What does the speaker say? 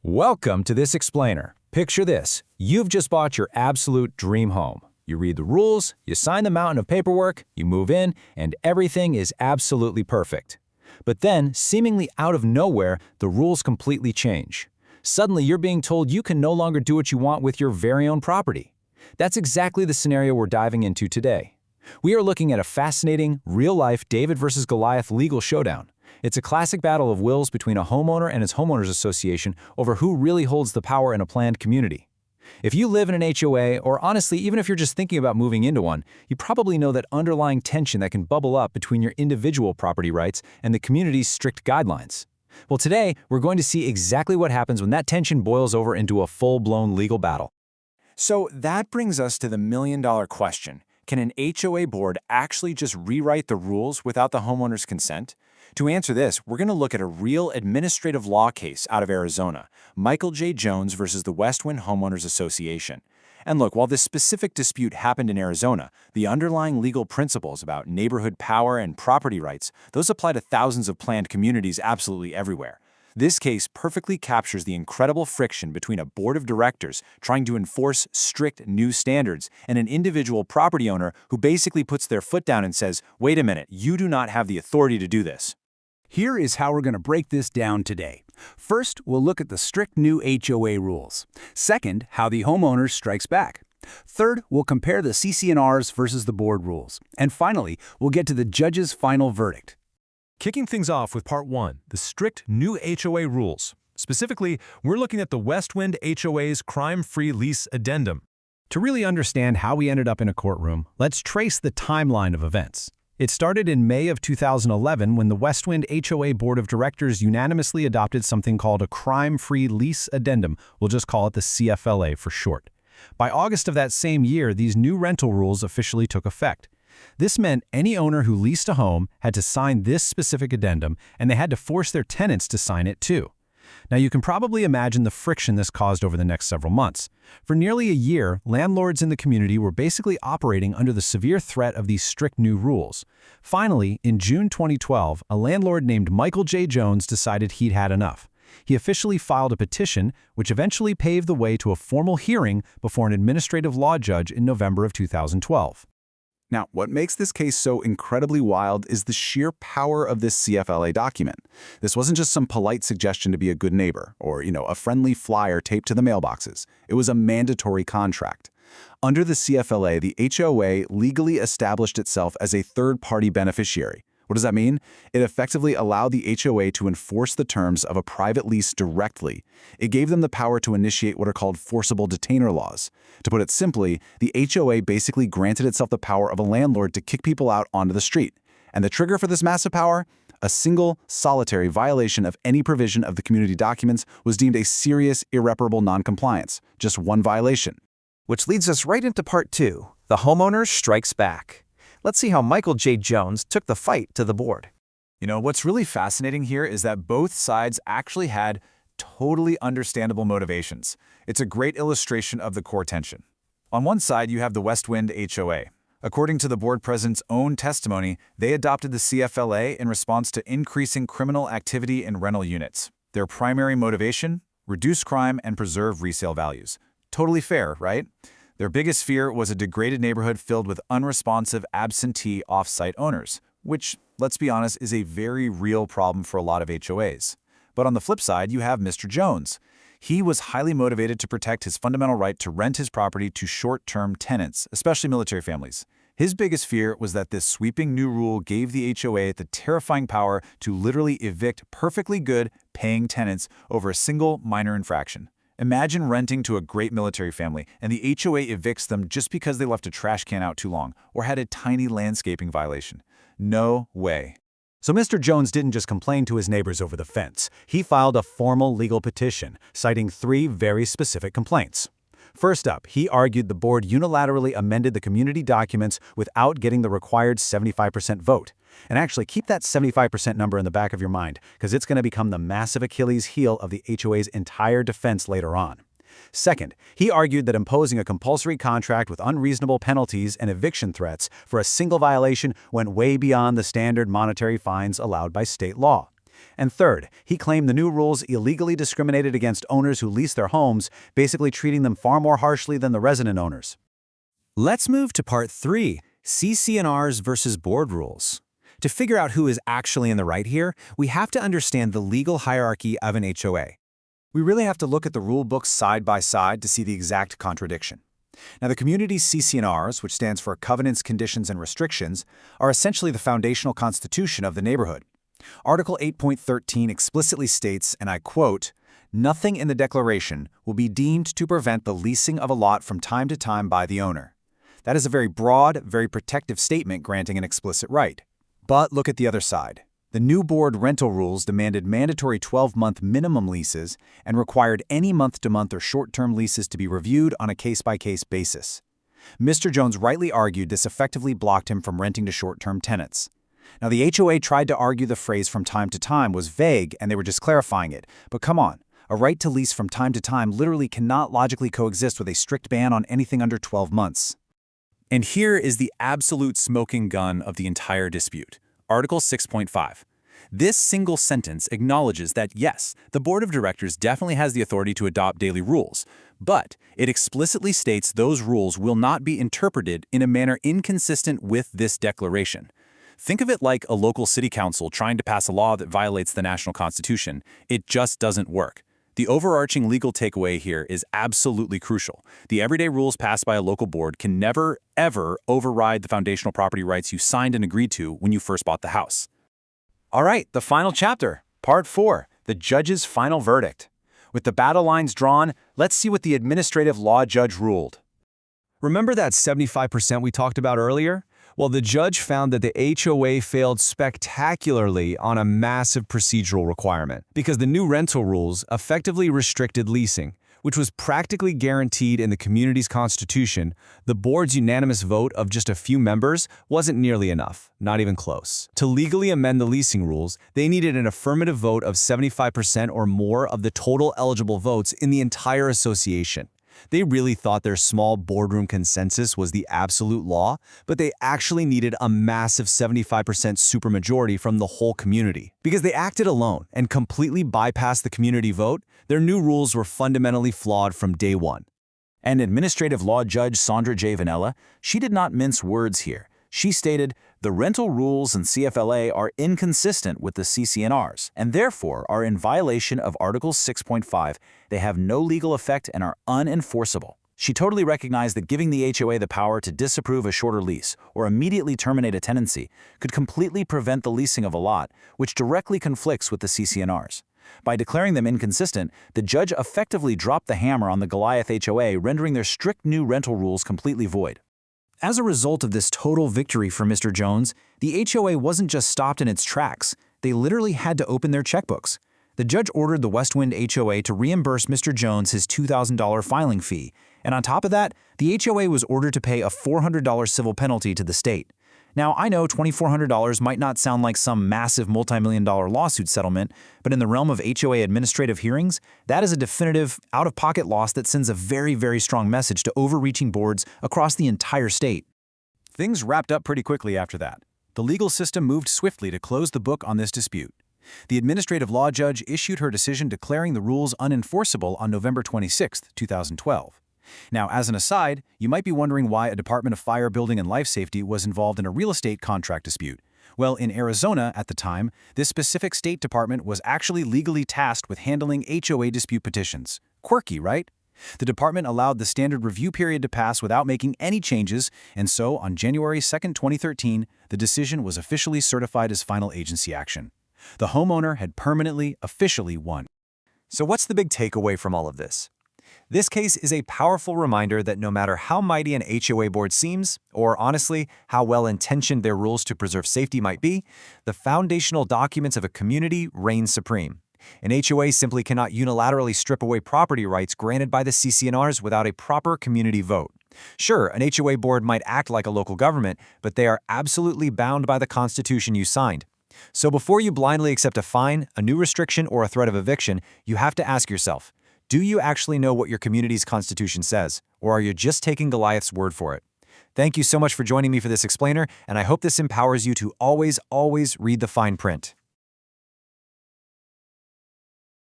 Welcome to this explainer. Picture this. You've just bought your absolute dream home. You read the rules, you sign the mountain of paperwork, you move in, and everything is absolutely perfect. But then, seemingly out of nowhere, the rules completely change. Suddenly, you're being told you can no longer do what you want with your very own property. That's exactly the scenario we're diving into today. We are looking at a fascinating, real-life David versus Goliath legal showdown. It's a classic battle of wills between a homeowner and his homeowners association over who really holds the power in a planned community. If you live in an HOA, or honestly, even if you're just thinking about moving into one, you probably know that underlying tension that can bubble up between your individual property rights and the community's strict guidelines. Well, today, we're going to see exactly what happens when that tension boils over into a full-blown legal battle. So that brings us to the million-dollar question. Can an HOA board actually just rewrite the rules without the homeowner's consent? To answer this, we're going to look at a real administrative law case out of Arizona, Michael J. Jones versus the Westwind Homeowners Association. And look, while this specific dispute happened in Arizona, the underlying legal principles about neighborhood power and property rights, those apply to thousands of planned communities absolutely everywhere. This case perfectly captures the incredible friction between a board of directors trying to enforce strict new standards and an individual property owner who basically puts their foot down and says, wait a minute, you do not have the authority to do this. Here is how we're going to break this down today. First, we'll look at the strict new HOA rules. Second, how the homeowner strikes back. Third, we'll compare the CC&Rs versus the board rules. And finally, we'll get to the judge's final verdict. Kicking things off with Part 1, the strict new HOA rules. Specifically, we're looking at the Westwind HOA's crime-free lease addendum. To really understand how we ended up in a courtroom, let's trace the timeline of events. It started in May of 2011 when the Westwind HOA Board of Directors unanimously adopted something called a crime-free lease addendum. We'll just call it the CFLA for short. By August of that same year, these new rental rules officially took effect. This meant any owner who leased a home had to sign this specific addendum, and they had to force their tenants to sign it too. Now, you can probably imagine the friction this caused over the next several months. For nearly a year, landlords in the community were basically operating under the severe threat of these strict new rules. Finally, in June 2012, a landlord named Michael J. Jones decided he'd had enough. He officially filed a petition, which eventually paved the way to a formal hearing before an administrative law judge in November of 2012. Now, what makes this case so incredibly wild is the sheer power of this CFLA document. This wasn't just some polite suggestion to be a good neighbor or, a friendly flyer taped to the mailboxes. It was a mandatory contract. Under the CFLA, the HOA legally established itself as a third-party beneficiary. What does that mean? It effectively allowed the HOA to enforce the terms of a private lease directly. It gave them the power to initiate what are called forcible detainer laws. To put it simply, the HOA basically granted itself the power of a landlord to kick people out onto the street. And the trigger for this massive power? A single, solitary violation of any provision of the community documents was deemed a serious, irreparable noncompliance. Just one violation. Which leads us right into Part 2, the homeowner strikes back. Let's see how Michael J. Jones took the fight to the board. What's really fascinating here is that both sides actually had totally understandable motivations. It's a great illustration of the core tension. On one side, you have the Westwind HOA. According to the board president's own testimony, they adopted the CFLA in response to increasing criminal activity in rental units. Their primary motivation? Reduce crime and preserve resale values. Totally fair, right? Their biggest fear was a degraded neighborhood filled with unresponsive, absentee, off-site owners, which, let's be honest, is a very real problem for a lot of HOAs. But on the flip side, you have Mr. Jones. He was highly motivated to protect his fundamental right to rent his property to short-term tenants, especially military families. His biggest fear was that this sweeping new rule gave the HOA the terrifying power to literally evict perfectly good, paying tenants over a single minor infraction. Imagine renting to a great military family, and the HOA evicts them just because they left a trash can out too long or had a tiny landscaping violation. No way. So Mr. Jones didn't just complain to his neighbors over the fence. He filed a formal legal petition, citing 3 very specific complaints. First up, he argued the board unilaterally amended the community documents without getting the required 75% vote. And actually, keep that 75% number in the back of your mind, because it's going to become the massive Achilles heel of the HOA's entire defense later on. Second, he argued that imposing a compulsory contract with unreasonable penalties and eviction threats for a single violation went way beyond the standard monetary fines allowed by state law. And third, he claimed the new rules illegally discriminated against owners who lease their homes, basically treating them far more harshly than the resident owners. Let's move to Part 3, CC&Rs versus board rules. To figure out who is actually in the right here, we have to understand the legal hierarchy of an HOA. We really have to look at the rule books side by side to see the exact contradiction. Now, the community's CC&Rs, which stands for Covenants, Conditions, and Restrictions, are essentially the foundational constitution of the neighborhood. Article 8.13 explicitly states, and I quote, "Nothing in the declaration will be deemed to prevent the leasing of a lot from time to time by the owner." That is a very broad, very protective statement granting an explicit right. But look at the other side. The new board rental rules demanded mandatory 12-month minimum leases and required any month-to-month or short-term leases to be reviewed on a case-by-case basis. Mr. Jones rightly argued this effectively blocked him from renting to short-term tenants. Now, the HOA tried to argue the phrase "from time to time" was vague and they were just clarifying it. But come on, a right to lease from time to time literally cannot logically coexist with a strict ban on anything under 12 months. And here is the absolute smoking gun of the entire dispute. Article 6.5. This single sentence acknowledges that, yes, the Board of Directors definitely has the authority to adopt daily rules, but it explicitly states those rules will not be interpreted in a manner inconsistent with this declaration. Think of it like a local city council trying to pass a law that violates the national constitution. It just doesn't work. The overarching legal takeaway here is absolutely crucial. The everyday rules passed by a local board can never, ever override the foundational property rights you signed and agreed to when you first bought the house. All right, the final chapter, Part 4, the judge's final verdict. With the battle lines drawn, let's see what the administrative law judge ruled. Remember that 75% we talked about earlier? Well, the judge found that the HOA failed spectacularly on a massive procedural requirement because the new rental rules effectively restricted leasing, which was practically guaranteed in the community's constitution. The board's unanimous vote of just a few members wasn't nearly enough, not even close. To legally amend the leasing rules, they needed an affirmative vote of 75% or more of the total eligible votes in the entire association. They really thought their small boardroom consensus was the absolute law, but they actually needed a massive 75% supermajority from the whole community. Because they acted alone and completely bypassed the community vote, their new rules were fundamentally flawed from day one. And Administrative Law Judge Sondra J. Vanella, she did not mince words here. She stated, "The rental rules and CFLA are inconsistent with the CC&Rs and therefore are in violation of Article 6.5. They have no legal effect and are unenforceable." She totally recognized that giving the HOA the power to disapprove a shorter lease or immediately terminate a tenancy could completely prevent the leasing of a lot, which directly conflicts with the CC&Rs. By declaring them inconsistent, the judge effectively dropped the hammer on the Goliath HOA, rendering their strict new rental rules completely void. As a result of this total victory for Mr. Jones, the HOA wasn't just stopped in its tracks, they literally had to open their checkbooks. The judge ordered the Westwind HOA to reimburse Mr. Jones his $2,000 filing fee, and on top of that, the HOA was ordered to pay a $400 civil penalty to the state. Now, I know $2,400 might not sound like some massive multi-million-dollar lawsuit settlement, but in the realm of HOA administrative hearings, that is a definitive, out-of-pocket loss that sends a very, very strong message to overreaching boards across the entire state. Things wrapped up pretty quickly after that. The legal system moved swiftly to close the book on this dispute. The administrative law judge issued her decision declaring the rules unenforceable on November 26, 2012. Now, as an aside, you might be wondering why a Department of Fire, Building, and Life Safety was involved in a real estate contract dispute. Well, in Arizona at the time, this specific state department was actually legally tasked with handling HOA dispute petitions. Quirky, right? The department allowed the standard review period to pass without making any changes, and so on January 2, 2013, the decision was officially certified as final agency action. The homeowner had permanently, officially won. So what's the big takeaway from all of this? This case is a powerful reminder that no matter how mighty an HOA board seems, or honestly, how well-intentioned their rules to preserve safety might be, the foundational documents of a community reign supreme. An HOA simply cannot unilaterally strip away property rights granted by the CC&Rs without a proper community vote. Sure, an HOA board might act like a local government, but they are absolutely bound by the Constitution you signed. So before you blindly accept a fine, a new restriction, or a threat of eviction, you have to ask yourself, do you actually know what your community's constitution says, or are you just taking Goliath's word for it? Thank you so much for joining me for this explainer, and I hope this empowers you to always read the fine print.